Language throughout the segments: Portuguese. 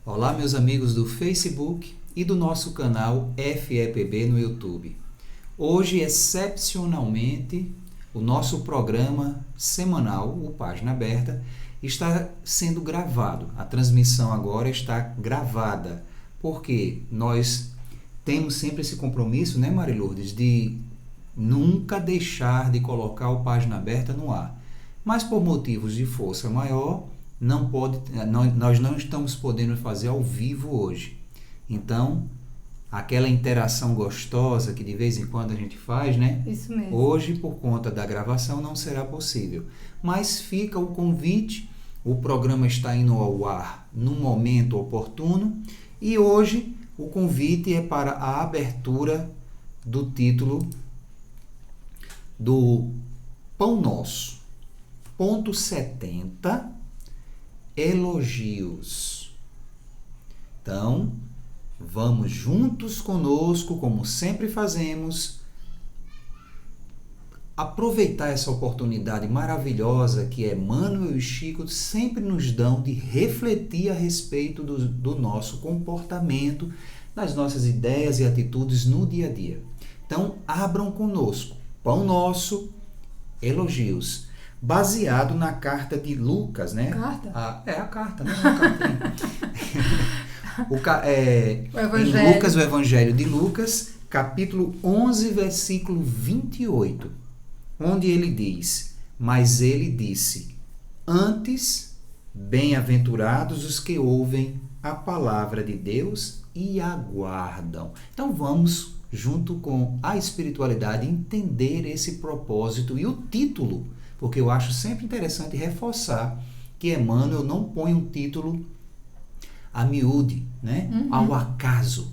Olá, meus amigos do Facebook e do nosso canal FEPB no YouTube. Hoje, excepcionalmente, o nosso programa semanal, o Página Aberta, está sendo gravado. A transmissão agora está gravada, porque nós temos sempre esse compromisso, né, Mari Lourdes, de nunca deixar de colocar o Página Aberta no ar. Mas por motivos de força maior, nós não estamos podendo fazer ao vivo hoje. Então, aquela interação gostosa que de vez em quando a gente faz, né? Isso mesmo. Hoje, por conta da gravação, não será possível. Mas fica o convite, o programa está indo ao ar no momento oportuno e hoje o convite é para a abertura do título do Pão Nosso. Ponto 70, elogios. Então, vamos juntos conosco, como sempre fazemos, aproveitar essa oportunidade maravilhosa que Emmanuel e Chico sempre nos dão de refletir a respeito do nosso comportamento, das nossas ideias e atitudes no dia a dia. Então, abram conosco. Pão Nosso, elogios. Baseado na carta de Lucas, né? Carta? A carta, né? Evangelho. Em Lucas, o Evangelho de Lucas, capítulo 11, versículo 28, onde ele diz: mas ele disse, antes, bem-aventurados os que ouvem a palavra de Deus e aguardam. Então vamos, junto com a espiritualidade, entender esse propósito e o título, porque eu acho sempre interessante reforçar que Emmanuel não põe um título a miúde, né? Ao acaso.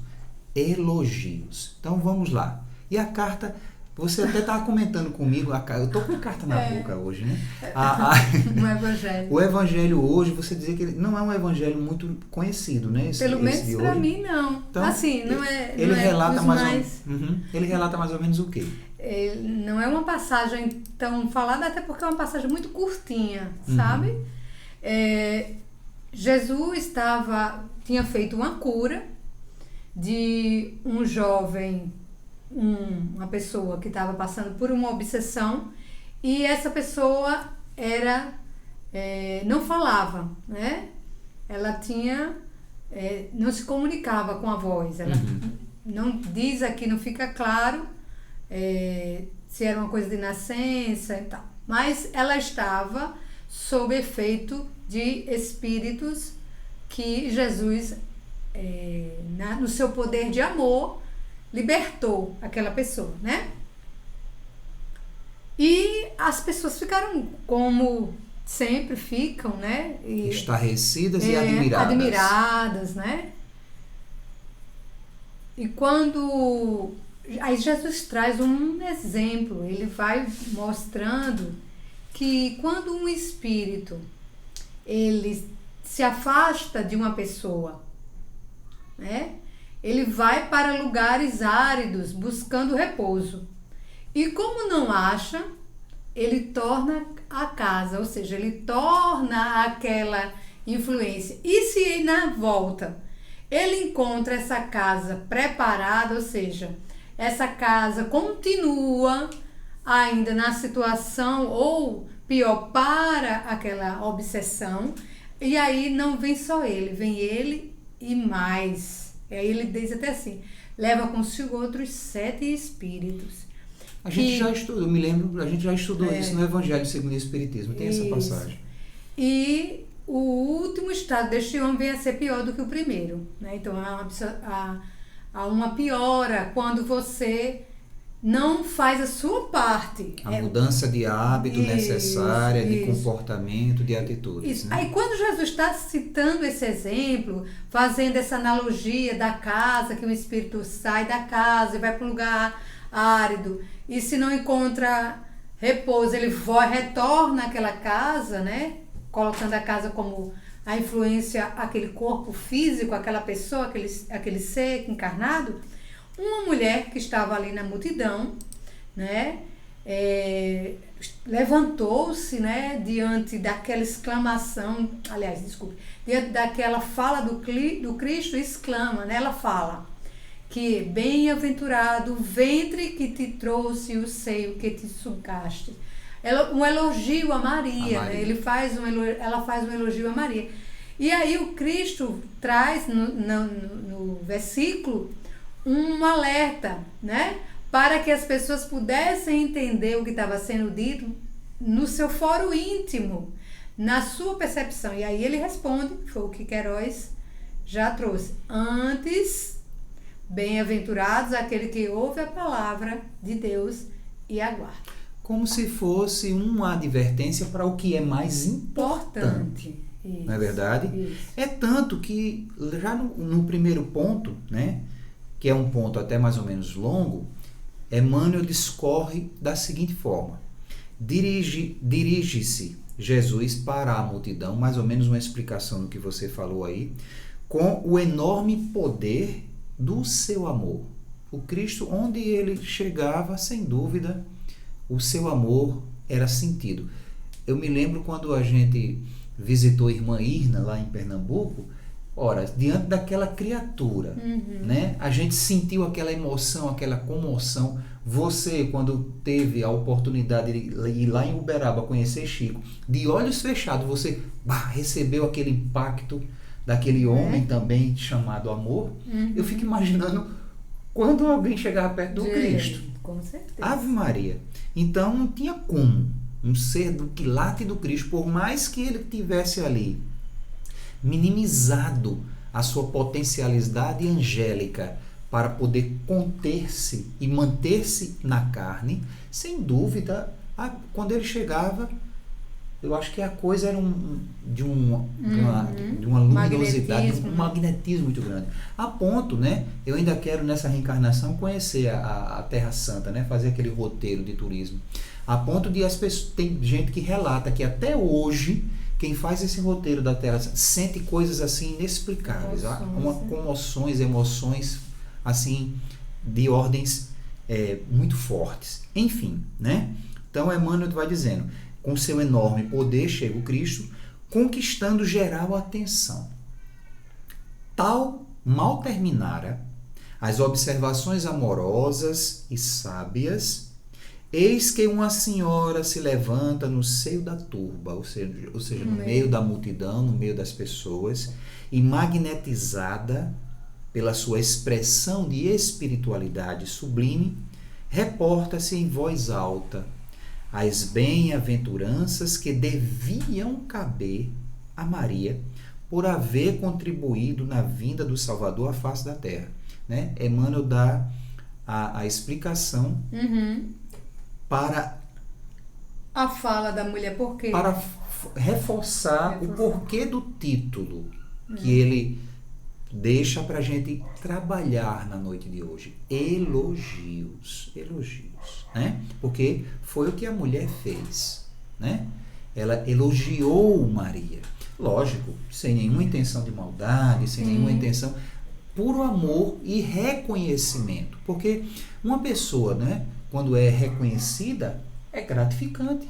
Elogios. Então vamos lá. E a carta, você até estava comentando comigo, eu estou com a carta na boca hoje, né? Um evangelho. O evangelho hoje, você dizia que ele não é um evangelho muito conhecido, né? Pelo menos para mim, não. Então, assim, não é. Ele não relata é mais ele relata mais ou menos o quê? Não é uma passagem tão falada, até porque é uma passagem muito curtinha, sabe? Jesus tinha feito uma cura de um jovem, uma pessoa que estava passando por uma obsessão, e essa pessoa não falava, né? Ela não se comunicava com a voz, ela não diz aqui, não fica claro se era uma coisa de nascença e tal, mas ela estava sob efeito de espíritos que Jesus, no seu poder de amor, libertou aquela pessoa, né? E as pessoas ficaram, como sempre ficam, né? Estarrecidas e admiradas. Admiradas, né? E aí Jesus traz um exemplo, ele vai mostrando que quando um espírito ele se afasta de uma pessoa, né? Ele vai para lugares áridos buscando repouso. E como não acha, ele torna a casa, ou seja, ele torna aquela influência. E se na volta ele encontra essa casa preparada, ou seja, essa casa continua ainda na situação ou pior para aquela obsessão, e aí não vem só ele, vem ele e mais. E aí ele diz até assim, leva consigo outros 7 espíritos. A gente já estudou, eu me lembro, a gente já estudou isso no Evangelho segundo o Espiritismo, tem essa passagem. E o último estado deste homem vem a ser pior do que o primeiro, né? Então há uma piora quando você não faz a sua parte. A mudança de hábito necessária, de comportamento, de atitudes. Isso. Né? Aí quando Jesus está citando esse exemplo, fazendo essa analogia da casa, que o espírito sai da casa e vai para um lugar árido, e se não encontra repouso, ele retorna àquela casa, né? Colocando a casa como a influência, aquele corpo físico, aquela pessoa, aquele ser encarnado. Uma mulher que estava ali na multidão, né? levantou-se, né, diante daquela exclamação, aliás, desculpe, diante daquela fala do Cristo, exclama, né, ela fala que bem-aventurado o ventre que te trouxe e o seio que te sugaste. Um elogio a Maria, né? Ela faz um elogio a Maria. E aí o Cristo traz no versículo um alerta, né? Para que as pessoas pudessem entender o que estava sendo dito no seu foro íntimo, na sua percepção. E aí ele responde, foi o que Queiroz já trouxe. Antes, bem-aventurados aquele que ouve a palavra de Deus e aguarda. Como se fosse uma advertência para o que é mais importante. Isso, não é verdade? Isso. É tanto que já no primeiro ponto, né, que é um ponto até mais ou menos longo, Emmanuel discorre da seguinte forma. Dirige-se Jesus para a multidão, mais ou menos uma explicação do que você falou aí, com o enorme poder do seu amor. O Cristo, onde ele chegava, sem dúvida, o seu amor era sentido. Eu me lembro quando a gente visitou a irmã Irna lá em Pernambuco, ora, diante daquela criatura, né? A gente sentiu aquela emoção, aquela comoção. Você, quando teve a oportunidade de ir lá em Uberaba conhecer Chico, de olhos fechados, você recebeu aquele impacto daquele homem também chamado amor. Eu fico imaginando quando alguém chegava perto do Cristo. Com certeza. Ave Maria. Então não tinha como um ser do quilate do Cristo, por mais que ele tivesse ali minimizado a sua potencialidade angélica para poder conter-se e manter-se na carne, sem dúvida, quando ele chegava, eu acho que a coisa era de uma luminosidade, de um magnetismo muito grande. A ponto, né, eu ainda quero nessa reencarnação conhecer a Terra Santa, né, fazer aquele roteiro de turismo. A ponto de as pessoas, tem gente que relata que até hoje quem faz esse roteiro da Terra sente coisas assim inexplicáveis, comoções, emoções assim de ordens muito fortes. Enfim, né? Então Emmanuel vai dizendo, com seu enorme poder chega o Cristo, conquistando geral atenção. Tal mal terminara as observações amorosas e sábias, eis que uma senhora se levanta no seio da turba, ou seja, no meio da multidão, no meio das pessoas, e magnetizada pela sua expressão de espiritualidade sublime, reporta-se em voz alta as bem-aventuranças que deviam caber a Maria por haver contribuído na vinda do Salvador à face da terra. Né? Emmanuel dá a explicação para a fala da mulher, por quê? Para reforçar o porquê do título que ele deixa para a gente trabalhar na noite de hoje. Elogios, né? Porque foi o que a mulher fez, né? Ela elogiou Maria, lógico, sem nenhuma intenção de maldade, sem nenhuma intenção, puro amor e reconhecimento, porque uma pessoa, né, quando é reconhecida, é gratificante.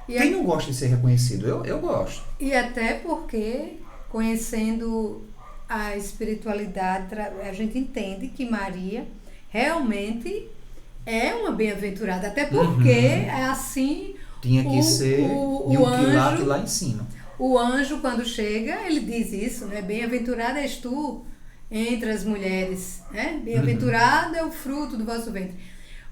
Quem não gosta de ser reconhecido? Eu gosto. E até porque, conhecendo a espiritualidade, a gente entende que Maria realmente é uma bem-aventurada, até porque é assim. Tinha que ser e o quilate lá em cima. O anjo, quando chega, ele diz isso, né? Bem-aventurada és tu entre as mulheres, né? Bem-aventurado é o fruto do vosso ventre.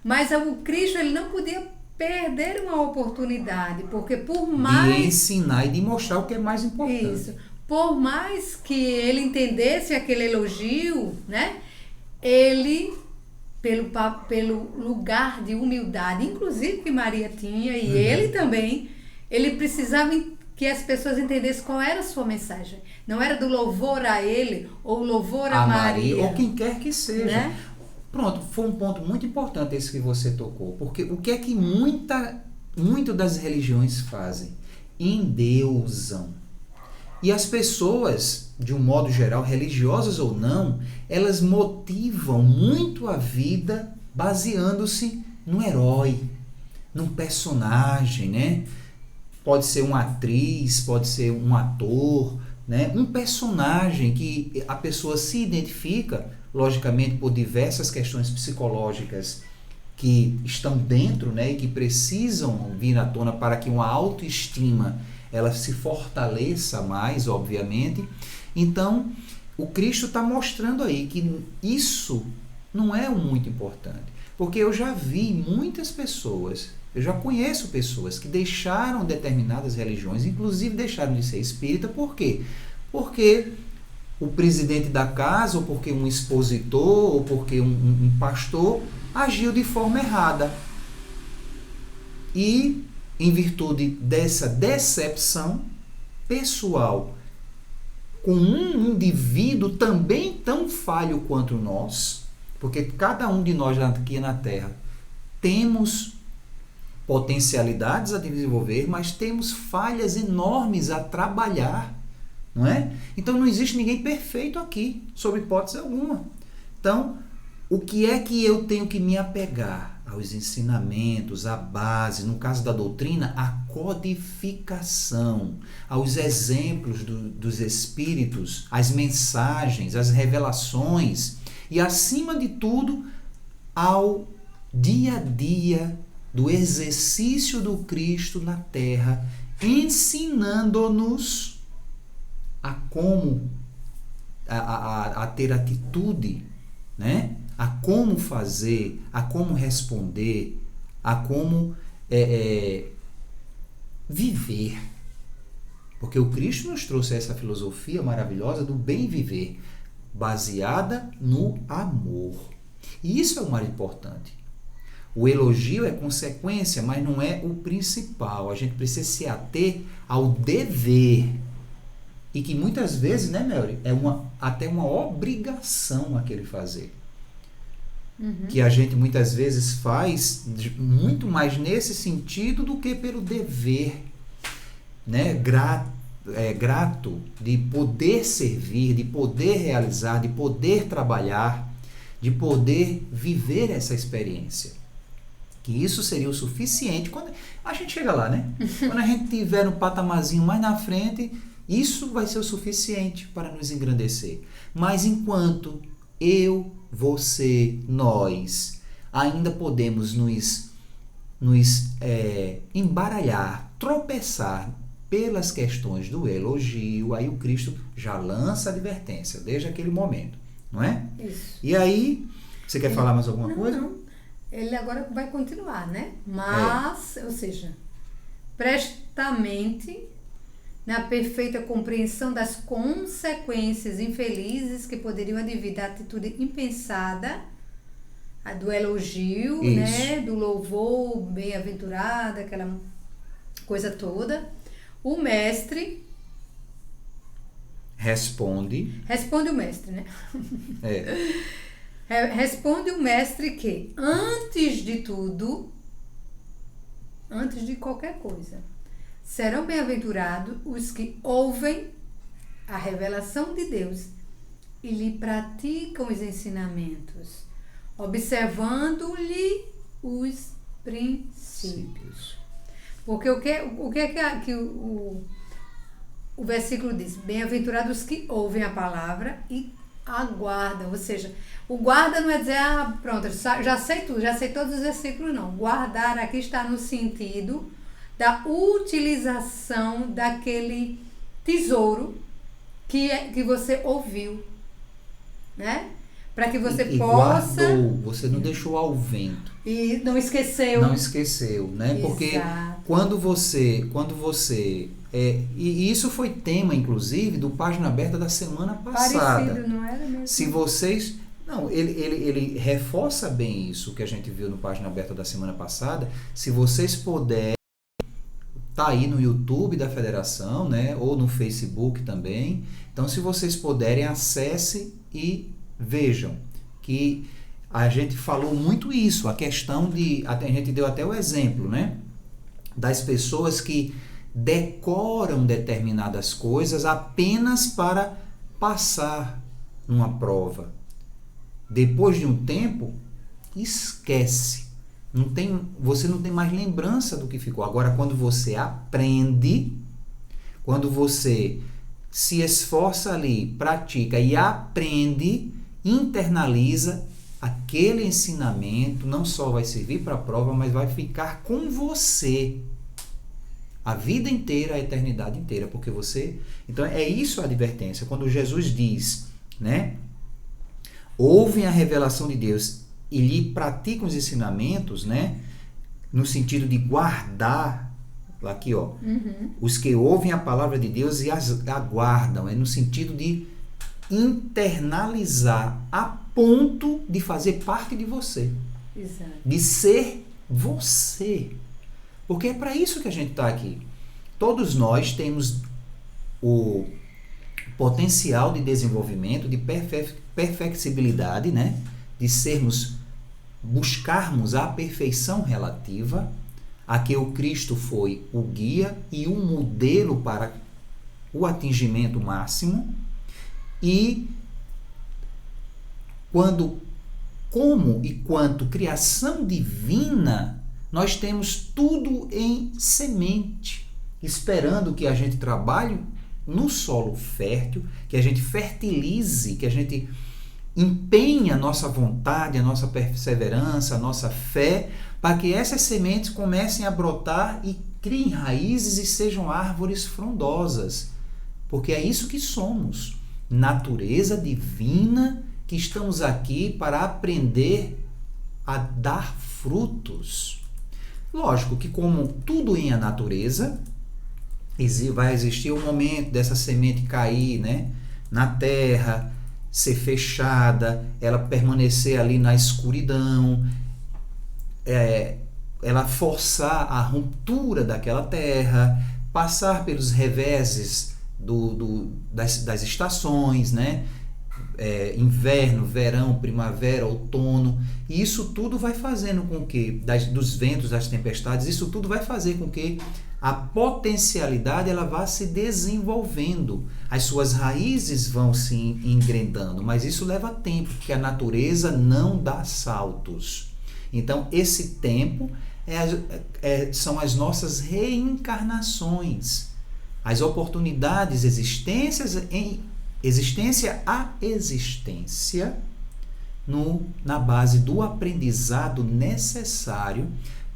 Mas o Cristo, ele não podia perder uma oportunidade, porque por mais... De ensinar e de mostrar o que é mais importante. Isso. Por mais que ele entendesse aquele elogio, né? Ele, pelo lugar de humildade, inclusive que Maria tinha, e ele também, ele precisava que as pessoas entendessem qual era a sua mensagem. Não era do louvor a ele, ou louvor a Maria. Ou quem quer que seja. Né? Pronto, foi um ponto muito importante esse que você tocou, porque o que é que muito das religiões fazem? Endeusam. E as pessoas, de um modo geral, religiosas ou não, elas motivam muito a vida baseando-se no herói, num personagem, né? Pode ser uma atriz, pode ser um ator, né? Um personagem que a pessoa se identifica, logicamente por diversas questões psicológicas que estão dentro, né, e que precisam vir à tona para que uma autoestima ela se fortaleça mais, obviamente. Então, o Cristo está mostrando aí que isso não é muito importante. Porque eu já vi muitas pessoas, eu já conheço pessoas que deixaram determinadas religiões, inclusive deixaram de ser espírita. Por quê? Porque o presidente da casa, ou porque um expositor, ou porque um pastor agiu de forma errada. E, em virtude dessa decepção pessoal com um indivíduo também tão falho quanto nós, porque cada um de nós aqui na Terra temos potencialidades a desenvolver, mas temos falhas enormes a trabalhar, não é? Então não existe ninguém perfeito aqui, sob hipótese alguma. Então, o que é que eu tenho que me apegar? Aos ensinamentos, à base, no caso da doutrina, a codificação, aos exemplos dos Espíritos, às mensagens, às revelações e, acima de tudo, ao dia a dia do exercício do Cristo na Terra, ensinando-nos a como a ter atitude, né? A como fazer, a como responder, a como viver. Porque o Cristo nos trouxe essa filosofia maravilhosa do bem viver, baseada no amor. E isso é o mais importante. O elogio é consequência, mas não é o principal. A gente precisa se ater ao dever. E que muitas vezes, né, Melry, é até uma obrigação aquele fazer. Uhum. Que a gente muitas vezes faz muito mais nesse sentido do que pelo dever, né, grato de poder servir, de poder realizar, de poder trabalhar, de poder viver essa experiência. Que isso seria o suficiente quando a gente chega lá, né? Quando a gente tiver no patamarzinho mais na frente, isso vai ser o suficiente para nos engrandecer. Mas enquanto eu, você, nós ainda podemos nos embaralhar, tropeçar pelas questões do elogio, aí o Cristo já lança a advertência desde aquele momento, não é? Isso. E aí, você quer falar mais alguma coisa? Não. Ele agora vai continuar, né? Mas, ou seja, prestamente na perfeita compreensão das consequências infelizes que poderiam advir da atitude impensada, a do elogio, né, do louvor bem-aventurado, aquela coisa toda, o mestre responde o mestre, né? Responde o mestre que, antes de tudo, antes de qualquer coisa, serão bem-aventurados os que ouvem a revelação de Deus e lhe praticam os ensinamentos, observando-lhe os princípios. Porque o que é que o versículo diz? Bem-aventurados os que ouvem a palavra e aguardam. Ou seja, o guarda não é dizer, pronto, já sei tudo, já sei todos os versículos, não. Guardar aqui está no sentido da utilização daquele tesouro que você ouviu, né? Para que você possa... guardou, você não deixou ao vento. E não esqueceu. Não esqueceu, né? Exato. Porque quando você e isso foi tema, inclusive, do Página Aberta da semana passada. Parecido, não era mesmo? Se vocês... Não, ele reforça bem isso que a gente viu no Página Aberta da semana passada. Se vocês puderem, tá aí no YouTube da Federação, né? Ou no Facebook também. Então, se vocês puderem, acesse e vejam que a gente falou muito isso, a questão de... A gente deu até o exemplo, né? Das pessoas que decoram determinadas coisas apenas para passar numa prova. Depois de um tempo, esquece. Você não tem mais lembrança do que ficou. Agora, quando você aprende, quando você se esforça ali, pratica e aprende, internaliza, aquele ensinamento não só vai servir para a prova, mas vai ficar com você a vida inteira, a eternidade inteira, porque você... Então, é isso a advertência. Quando Jesus diz, né, ouvem a revelação de Deus e lhe praticam os ensinamentos, né, no sentido de guardar, aqui, ó, os que ouvem a palavra de Deus e as aguardam, é no sentido de internalizar a ponto de fazer parte de você. Exato. De ser você. Porque é para isso que a gente está aqui. Todos nós temos o potencial de desenvolvimento, de perfectibilidade, né? De buscarmos a perfeição relativa, a que o Cristo foi o guia e o modelo para o atingimento máximo. E como e quanto criação divina, nós temos tudo em semente, esperando que a gente trabalhe no solo fértil, que a gente fertilize, que a gente empenhe a nossa vontade, a nossa perseverança, a nossa fé, para que essas sementes comecem a brotar e criem raízes e sejam árvores frondosas. Porque é isso que somos, natureza divina, que estamos aqui para aprender a dar frutos. Lógico que, como tudo em a natureza, vai existir um momento dessa semente cair, né, na terra, ser fechada, ela permanecer ali na escuridão, ela forçar a ruptura daquela terra, passar pelos reveses das estações, né? Inverno, verão, primavera, outono, e isso tudo vai fazendo com que, dos ventos, das tempestades, isso tudo vai fazer com que a potencialidade ela vá se desenvolvendo, as suas raízes vão se engrandando, mas isso leva tempo, porque a natureza não dá saltos. Então, esse tempo são as nossas reencarnações, as oportunidades, existência a existência, na base do aprendizado necessário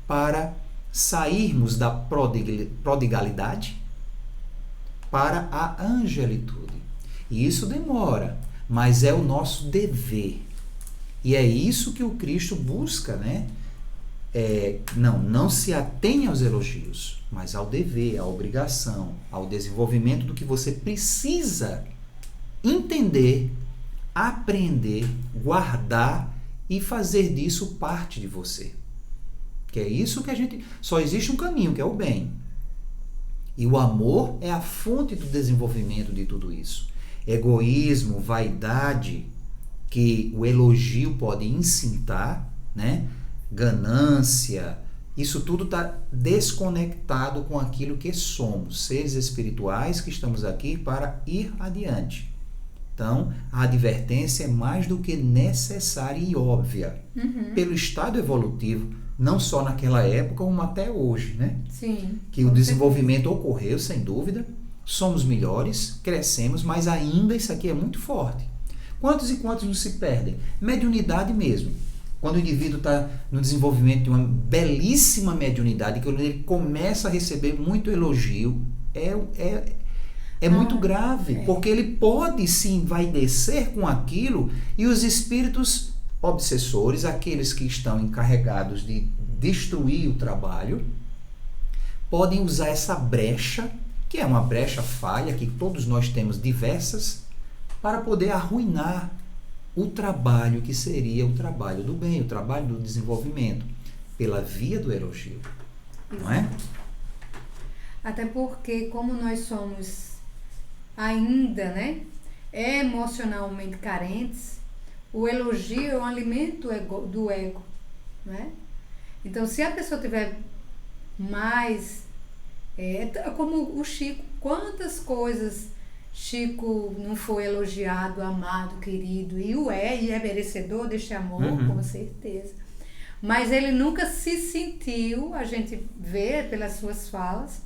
para sairmos da prodigalidade para a angelitude. E isso demora, mas é o nosso dever. E é isso que o Cristo busca, né? Não se atenha aos elogios, mas ao dever, à obrigação, ao desenvolvimento do que você precisa entender, aprender, guardar e fazer disso parte de você. Que é isso que só existe um caminho, que é o bem. E o amor é a fonte do desenvolvimento de tudo isso. Egoísmo, vaidade, que o elogio pode incitar, né? Ganância, isso tudo está desconectado com aquilo que somos, seres espirituais que estamos aqui para ir adiante. Então, a advertência é mais do que necessária e óbvia, pelo estado evolutivo, não só naquela época, como até hoje, né? Sim. Que o desenvolvimento ocorreu, sem dúvida, somos melhores, crescemos, mas ainda isso aqui é muito forte. Quantos e quantos não se perdem? Mediunidade mesmo. Quando o indivíduo está no desenvolvimento de uma belíssima mediunidade, que ele começa a receber muito elogio, é muito grave, porque ele pode se envaidecer com aquilo e os espíritos obsessores, aqueles que estão encarregados de destruir o trabalho, podem usar essa brecha, que é uma brecha falha, que todos nós temos diversas, para poder arruinar o trabalho que seria o trabalho do bem, o trabalho do desenvolvimento, pela via do elogio. Não é? Até porque, como nós somos ainda, né, emocionalmente carentes, o elogio é um alimento do ego, né? Então, se a pessoa tiver mais... como o Chico, quantas coisas Chico não foi elogiado, amado, querido, e é merecedor deste amor, com certeza. mas ele nunca se sentiu, a gente vê pelas suas falas,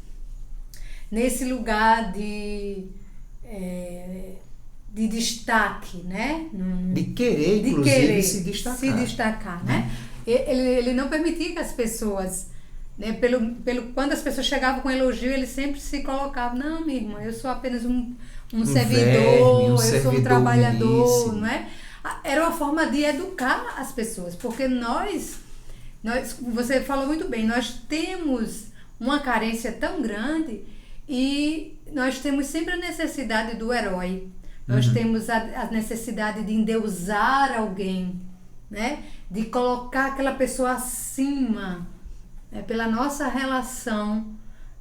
nesse lugar de destaque, né? De querer, inclusive, se destacar, né? Ele não permitia que as pessoas, né, quando as pessoas chegavam com elogio, ele sempre se colocava, não, minha irmã, eu sou apenas um servidor, eu sou um trabalhador, não é? Era uma forma de educar as pessoas, porque nós, você falou muito bem, nós temos uma carência tão grande e nós temos sempre a necessidade do herói. Nós temos a necessidade de endeusar alguém, né? De colocar aquela pessoa acima, né? Pela nossa relação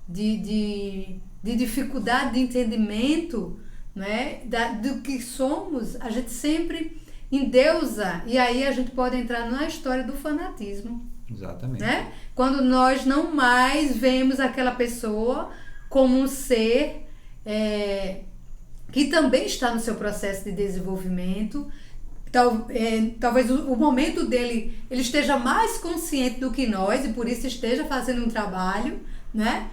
de dificuldade de entendimento, né? Do que somos, a gente sempre endeusa, e aí a gente pode entrar na história do fanatismo. Exatamente. Né? Quando nós não mais vemos aquela pessoa como um ser que também está no seu processo de desenvolvimento. Talvez o momento dele, ele esteja mais consciente do que nós e por isso esteja fazendo um trabalho, né?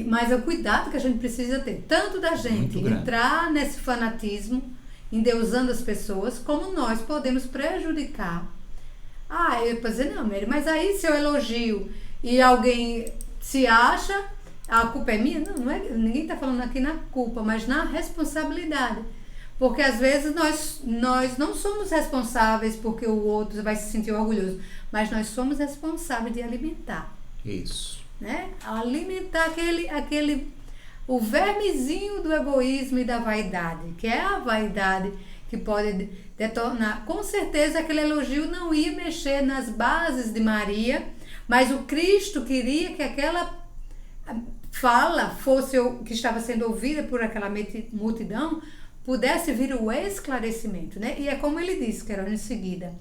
Mas é o cuidado que a gente precisa ter, tanto da gente entrar nesse fanatismo, endeusando as pessoas, como nós podemos prejudicar. Eu posso dizer, não, Mary, mas aí se eu elogio e alguém se acha, a culpa é minha? Não é, ninguém está falando aqui na culpa, mas na responsabilidade. Porque às vezes nós não somos responsáveis porque o outro vai se sentir orgulhoso, mas nós somos responsáveis de alimentar. Isso. Né? Alimentar o vermezinho do egoísmo e da vaidade, que é a vaidade que pode detonar. Com certeza aquele elogio não ia mexer nas bases de Maria, mas o Cristo queria que aquela fala fosse que estava sendo ouvida por aquela multidão, pudesse vir o esclarecimento, né? E é como ele disse, que era em seguida,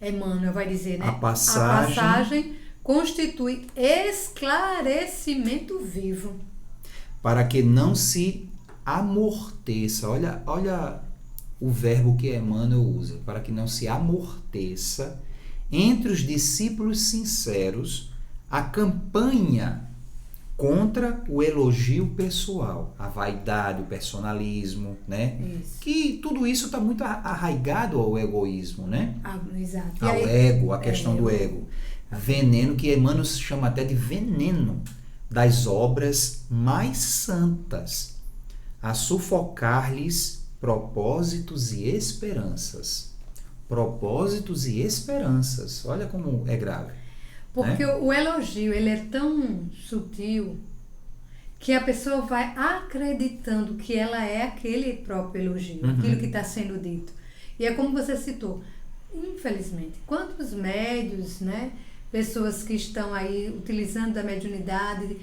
Emmanuel vai dizer, né? A passagem constitui esclarecimento vivo. Para que não se amorteça. Olha o verbo que Emmanuel usa. Para que não se amorteça entre os discípulos sinceros a campanha contra o elogio pessoal, a vaidade, o personalismo, né? Isso. Que tudo isso está muito arraigado ao egoísmo, né? Exato. Ao ego, a questão do ego. Veneno, que Emmanuel chama até de veneno das obras mais santas, a sufocar-lhes propósitos e esperanças. Propósitos e esperanças. Olha como é grave. Porque o elogio, ele é tão sutil que a pessoa vai acreditando que ela é aquele próprio elogio, aquilo que está sendo dito. E é como você citou, infelizmente, quantos médios, né, pessoas que estão aí utilizando da mediunidade,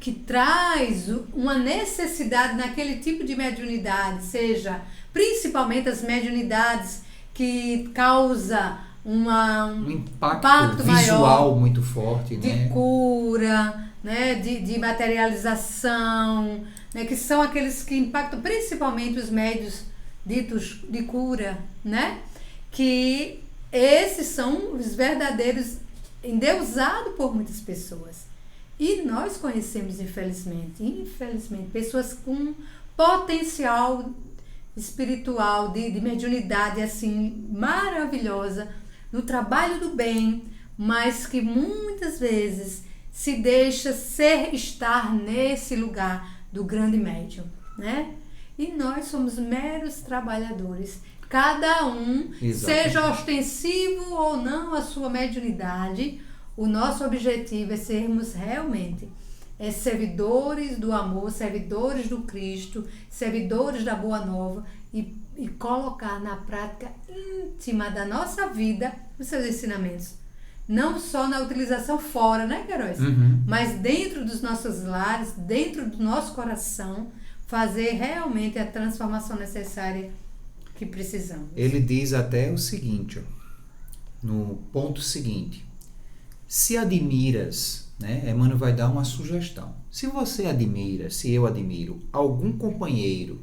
que traz uma necessidade naquele tipo de mediunidade, seja principalmente as mediunidades que causa um impacto visual maior, muito forte, de né? cura, né? de materialização, né? Que são aqueles que impactam principalmente os médios ditos de cura, né? Que esses são os verdadeiros endeusados por muitas pessoas. E nós conhecemos, infelizmente, pessoas com potencial espiritual, de mediunidade assim, maravilhosa, no trabalho do bem, mas que muitas vezes se deixa estar nesse lugar do grande médium, né? E nós somos meros trabalhadores, cada um, seja ostensivo ou não a sua mediunidade, o nosso objetivo é sermos realmente servidores do amor, servidores do Cristo, servidores da Boa Nova e colocar na prática íntima da nossa vida os seus ensinamentos. Não só na utilização fora, né, Queiroz? Mas dentro dos nossos lares, dentro do nosso coração, fazer realmente a transformação necessária que precisamos. Ele diz até o seguinte, no ponto seguinte: se admiras, né? Emmanuel vai dar uma sugestão. Se você admira, se eu admiro algum companheiro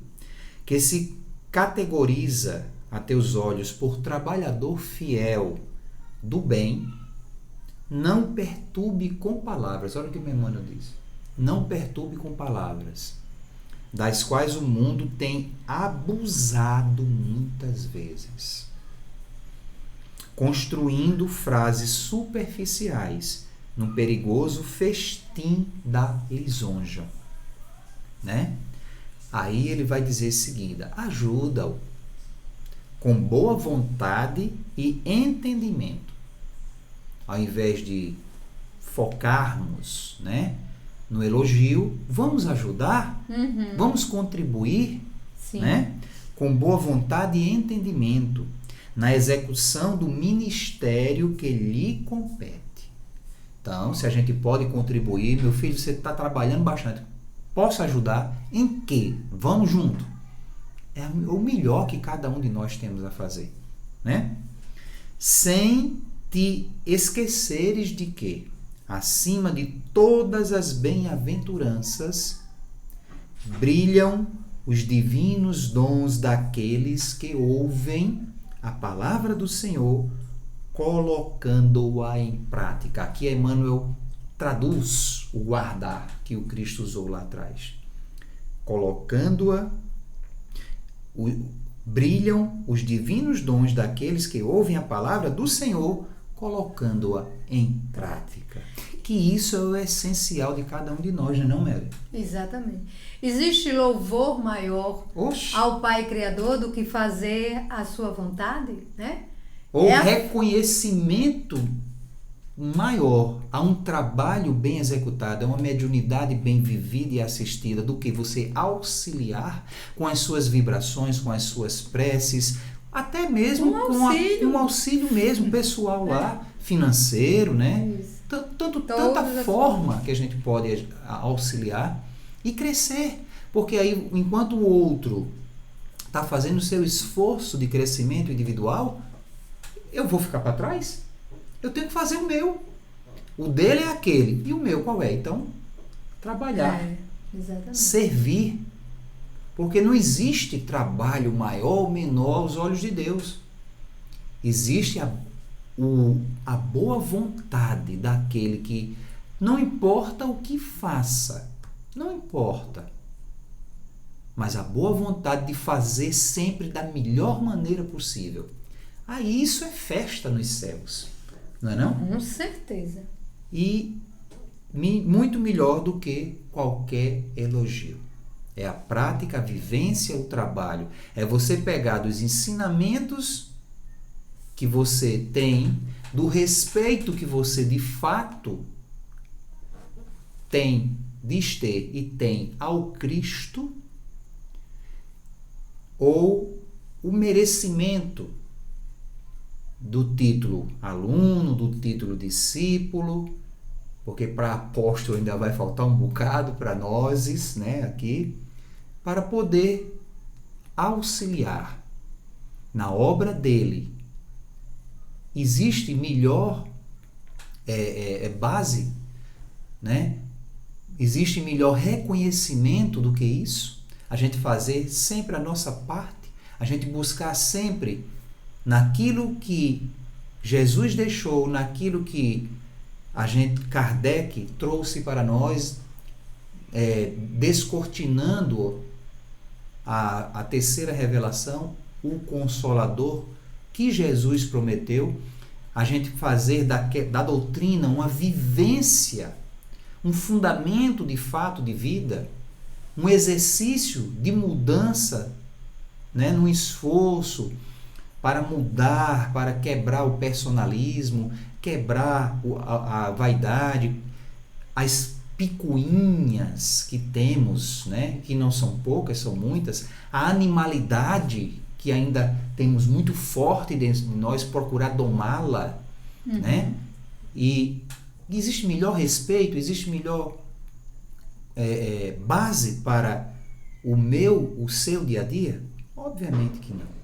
que se categoriza a teus olhos por trabalhador fiel, do bem, não perturbe com palavras. Olha o que meu Emmanuel diz. Não perturbe com palavras, das quais o mundo tem abusado muitas vezes, construindo frases superficiais num perigoso festim da lisonja, né? Aí ele vai dizer em seguida: ajuda-o com boa vontade e entendimento, ao invés de focarmos, né, no elogio, vamos ajudar, vamos contribuir, né, com boa vontade e entendimento na execução do ministério que lhe compete. Então, se a gente pode contribuir, meu filho, você está trabalhando bastante, posso ajudar? Em quê? Vamos junto. É o melhor que cada um de nós temos a fazer, né? Sem te esqueceres de que, acima de todas as bem-aventuranças, brilham os divinos dons daqueles que ouvem a palavra do Senhor, colocando-a em prática. Aqui Emmanuel traduz o guardar que o Cristo usou lá atrás. Colocando-a, brilham os divinos dons daqueles que ouvem a palavra do Senhor, colocando-a em prática. Que isso é o essencial de cada um de nós, não é, Mary? Exatamente. Existe louvor maior ao Pai Criador do que fazer a sua vontade, né? Ou reconhecimento maior a um trabalho bem executado, a uma mediunidade bem vivida e assistida, do que você auxiliar com as suas vibrações, com as suas preces, até mesmo um auxílio mesmo pessoal lá, financeiro, né? Tanta forma que a gente pode auxiliar e crescer, porque aí, enquanto o outro está fazendo o seu esforço de crescimento individual, eu vou ficar para trás? Eu tenho que fazer o meu. O dele é aquele. E o meu qual é? Então, trabalhar. Servir. Porque não existe trabalho maior ou menor aos olhos de Deus. Existe a boa vontade daquele que não importa o que faça. Não importa. Mas a boa vontade de fazer sempre da melhor maneira possível. Aí isso é festa nos céus. Não é não? Com certeza. E muito melhor do que qualquer elogio. É a prática, a vivência, o trabalho. É você pegar dos ensinamentos que você tem, do respeito que você de fato tem, diz ter e tem ao Cristo, ou o merecimento do título aluno, do título discípulo, porque para apóstolo ainda vai faltar um bocado para nós, né, aqui, para poder auxiliar na obra dele. Existe melhor base, né? Existe melhor reconhecimento do que isso? A gente fazer sempre a nossa parte, a gente buscar sempre naquilo que Jesus deixou, naquilo que Kardec trouxe para nós, descortinando a terceira revelação, o Consolador que Jesus prometeu, a gente fazer da doutrina uma vivência, um fundamento de fato de vida, um exercício de mudança, né, num esforço para mudar, para quebrar o personalismo, quebrar a vaidade, as picuinhas que temos, né, que não são poucas, são muitas, a animalidade que ainda temos muito forte dentro de nós, procurar domá-la, né? E existe melhor respeito, existe melhor base para o seu dia a dia? Obviamente que não.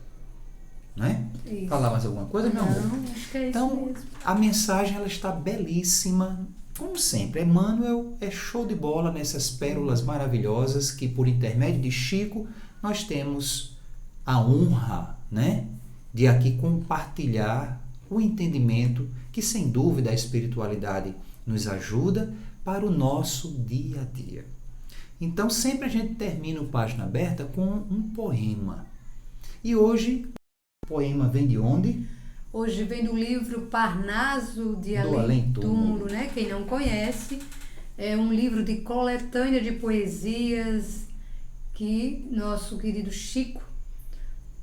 Não é? Isso. Falar mais alguma coisa? Não, acho que é então, isso mesmo. a mensagem ela está belíssima, como sempre. Emmanuel é show de bola nessas pérolas maravilhosas que, por intermédio de Chico, nós temos a honra, né, de aqui compartilhar o entendimento que, sem dúvida, a espiritualidade nos ajuda para o nosso dia a dia. Então, sempre a gente termina o Página Aberta com um poema. E hoje, o poema vem de onde? Hoje vem do livro Parnaso de Do Além-Túmulo, né? Quem não conhece, é um livro de coletânea de poesias que nosso querido Chico,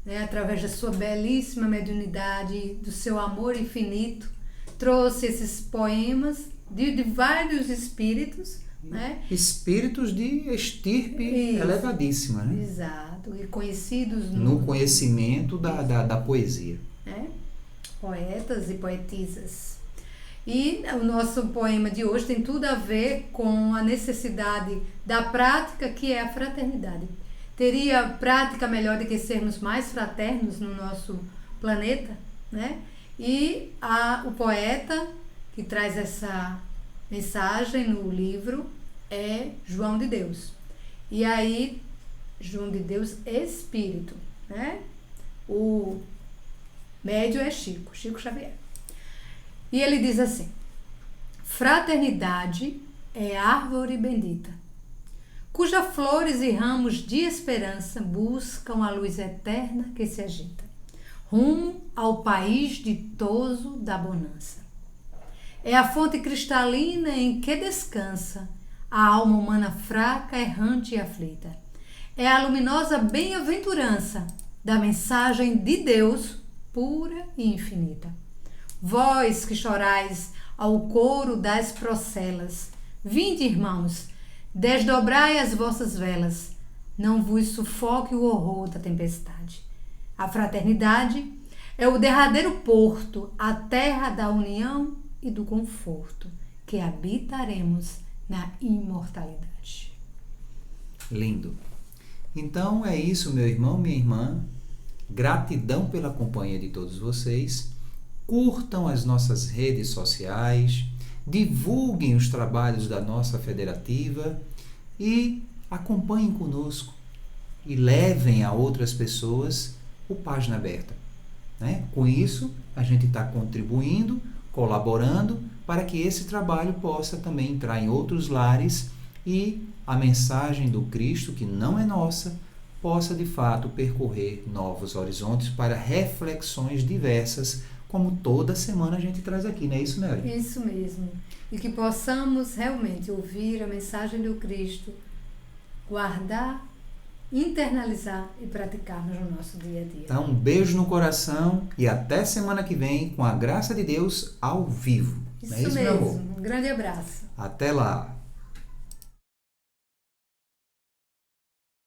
né, através da sua belíssima mediunidade, do seu amor infinito, trouxe esses poemas de vários espíritos, né? Espíritos de estirpe elevadíssima, né? Exato, e conhecidos no conhecimento da poesia. Né? Poetas e poetisas. E o nosso poema de hoje tem tudo a ver com a necessidade da prática, que é a fraternidade. Teria prática melhor do que sermos mais fraternos no nosso planeta, né? E o poeta que traz essa mensagem no livro é João de Deus. E aí, João de Deus Espírito, né? O médium é Chico Xavier. E ele diz assim: fraternidade é árvore bendita, cuja flores e ramos de esperança buscam a luz eterna que se agita, rumo ao país ditoso da bonança. É a fonte cristalina em que descansa a alma humana fraca, errante e aflita. É a luminosa bem-aventurança da mensagem de Deus pura e infinita. Vós que chorais ao coro das procelas, vinde, irmãos, desdobrai as vossas velas, não vos sufoque o horror da tempestade. A fraternidade é o derradeiro porto, a terra da união e do conforto, que habitaremos na imortalidade. Lindo. Então é isso, meu irmão, minha irmã. Gratidão pela companhia de todos vocês. Curtam as nossas redes sociais, divulguem os trabalhos da nossa federativa e acompanhem conosco e levem a outras pessoas o Página Aberta, né? Com isso, a gente está contribuindo, colaborando para que esse trabalho possa também entrar em outros lares e a mensagem do Cristo, que não é nossa, possa de fato percorrer novos horizontes para reflexões diversas, como toda semana a gente traz aqui, não é isso, Nery? Isso mesmo. E que possamos realmente ouvir a mensagem do Cristo, guardar, internalizar e praticarmos no nosso dia a dia. Então, um beijo no coração e até semana que vem, com a graça de Deus, ao vivo. Isso não é isso, mesmo. meu amor? Um grande abraço. Até lá.